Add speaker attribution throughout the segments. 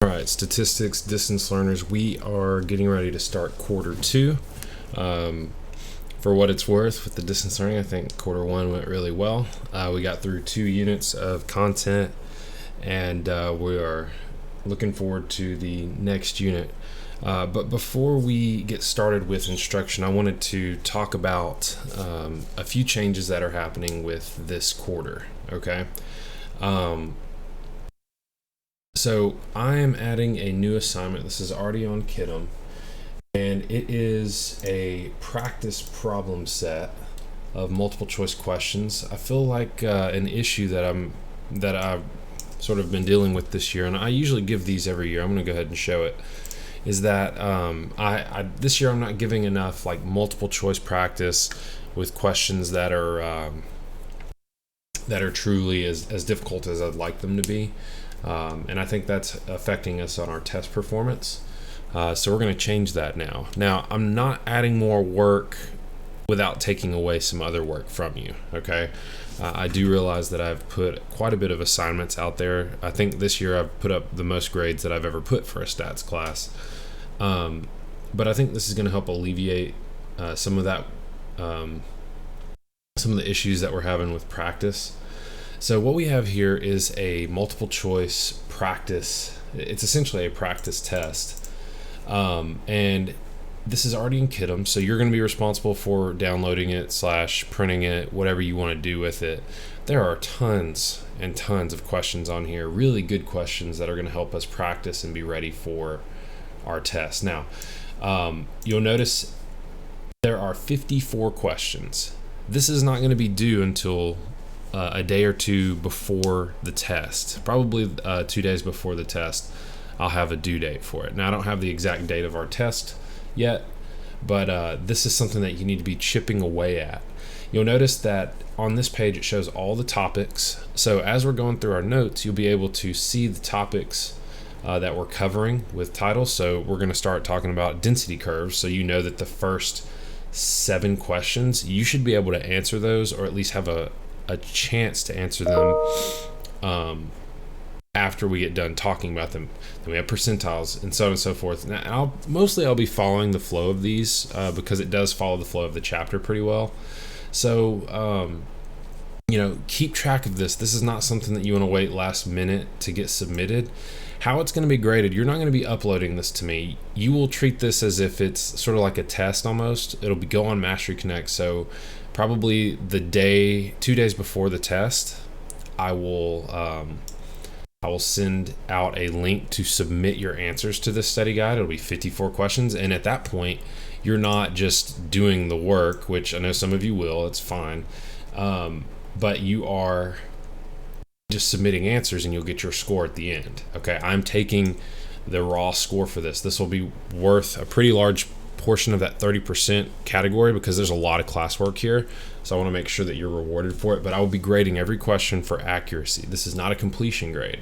Speaker 1: All right, statistics, distance learners, we are getting ready to start quarter two. For what it's worth, with the distance learning, I think quarter one went really well. We got through 2 units of content, and we are looking forward to the next unit. But before we get started with instruction, I wanted to talk about a few changes that are happening with this quarter, okay? So I am adding a new assignment. This is already on Kiddom, and it is a practice problem set of multiple choice questions. I feel like an issue that I've sort of been dealing with this year, and I usually give these every year. I'm going to go ahead and show it. Is that I this year I'm not giving enough like multiple choice practice with questions that are truly as difficult as I'd like them to be. And I think that's affecting us on our test performance. So we're going to change that now. Now, I'm not adding more work without taking away some other work from you, okay? I do realize that I've put quite a bit of assignments out there. I think this year I've put up the most grades that I've ever put for a stats class. But I think this is going to help alleviate some of that, some of the issues that we're having with practice. So what we have here is a multiple choice practice. It's essentially a practice test. And this is already in Kiddom, so you're going to be responsible for downloading it / printing it, whatever you want to do with it. There are tons and tons of questions on here, really good questions that are going to help us practice and be ready for our test. Now, you'll notice there are 54 questions. This is not going to be due until a day or two before the test, probably 2 days before the test. I'll have a due date for it. Now, I don't have the exact date of our test yet, but this is something that you need to be chipping away at. You'll notice that on this page it shows all the topics. So as we're going through our notes, you'll be able to see the topics that we're covering with titles. So we're going to start talking about density curves, so you know that the first 7 questions, you should be able to answer those, or at least have a chance to answer them after we get done talking about them. Then we have percentiles and so on and so forth. Now, I'll be following the flow of these because it does follow the flow of the chapter pretty well. So, keep track of this. This is not something that you want to wait last minute to get submitted. How it's going to be graded, you're not going to be uploading this to me. You will treat this as if it's sort of like a test almost. It'll go on Mastery Connect. So probably 2 days before the test, I will send out a link to submit your answers to this study guide. It'll be 54 questions. And at that point, you're not just doing the work, which I know some of you will, it's fine. But you are just submitting answers and you'll get your score at the end. Okay, I'm taking the raw score for this. This will be worth a pretty large portion of that 30% category because there's a lot of classwork here. So I want to make sure that you're rewarded for it, but I will be grading every question for accuracy. This is not a completion grade.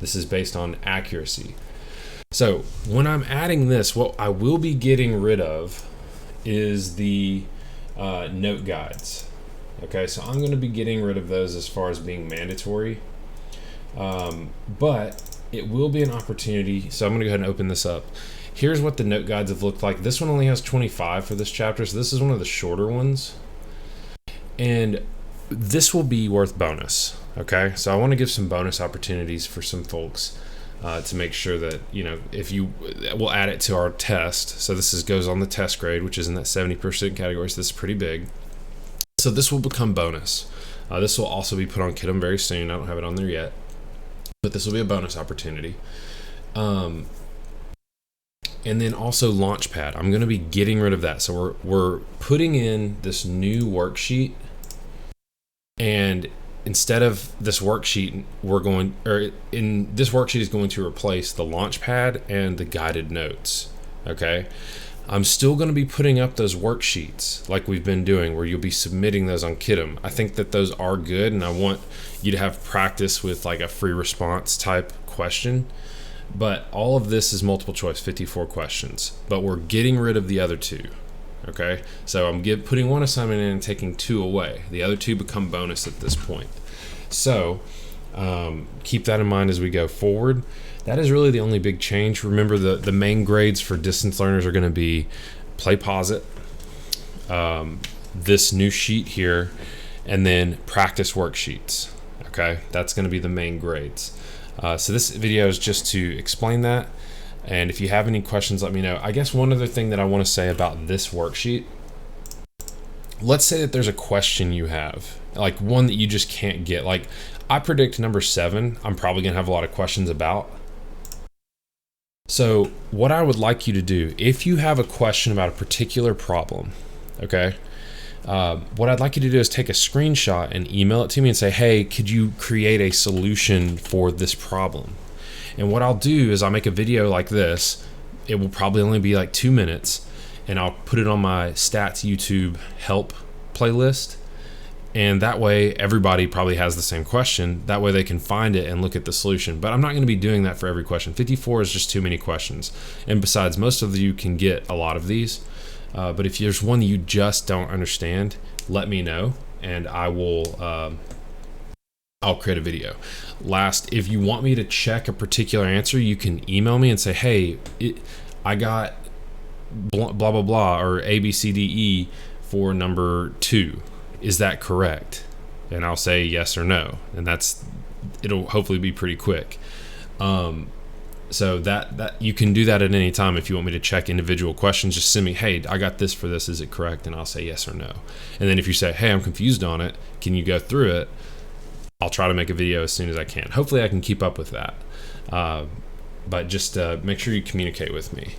Speaker 1: This is based on accuracy. So when I'm adding this, what I will be getting rid of is the note guides. Okay, so I'm going to be getting rid of those as far as being mandatory. But it will be an opportunity. So I'm going to go ahead and open this up. Here's what the note guides have looked like. This one only has 25 for this chapter, so this is one of the shorter ones. And this will be worth bonus. Okay, so I want to give some bonus opportunities for some folks to make sure that, if we'll add it to our test. So this goes on the test grade, which is in that 70% category, so this is pretty big. So this will become bonus. This will also be put on Kiddom very soon. I don't have it on there yet, but this will be a bonus opportunity. And then also Launchpad. I'm going to be getting rid of that. So we're putting in this new worksheet, and instead of this worksheet, this worksheet is going to replace the Launchpad and the guided notes. Okay. I'm still going to be putting up those worksheets like we've been doing, where you'll be submitting those on Kiddom. I think that those are good, and I want you to have practice with like a free response type question. But all of this is multiple choice, 54 questions. But we're getting rid of the other 2. Okay, so I'm putting 1 assignment in and taking 2 away. The other 2 become bonus at this point. So keep that in mind as we go forward. That is really the only big change. Remember, the main grades for distance learners are going to be Play Pause It, this new sheet here, and then practice worksheets. Okay, that's going to be the main grades. So this video is just to explain that. And if you have any questions, let me know. I guess one other thing that I want to say about this worksheet, let's say that there's a question you have, like one that you just can't get. Like I predict number 7, I'm probably going to have a lot of questions about. So what I would like you to do, if you have a question about a particular problem, okay, what I'd like you to do is take a screenshot and email it to me and say, hey, could you create a solution for this problem? And what I'll do is I'll make a video like this. It will probably only be like 2 minutes, and I'll put it on my Stats YouTube help playlist. And that way everybody probably has the same question. That way they can find it and look at the solution. But I'm not going to be doing that for every question. 54 is just too many questions. And besides, most of you can get a lot of these. But if there's one that you just don't understand, let me know, and I will I'll create a video. Last, if you want me to check a particular answer, you can email me and say, hey, I got blah, blah, blah, or A, B, C, D, E for number 2. Is that correct? And I'll say yes or no. And it'll hopefully be pretty quick. So that you can do that at any time. If you want me to check individual questions, just send me, hey, I got this for this, is it correct? And I'll say yes or no. And then if you say, hey, I'm confused on it, can you go through it? I'll try to make a video as soon as I can. Hopefully I can keep up with that. But just make sure you communicate with me.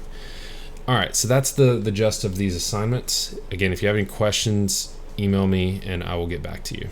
Speaker 1: All right, so that's the gist of these assignments. Again, if you have any questions, email me and I will get back to you.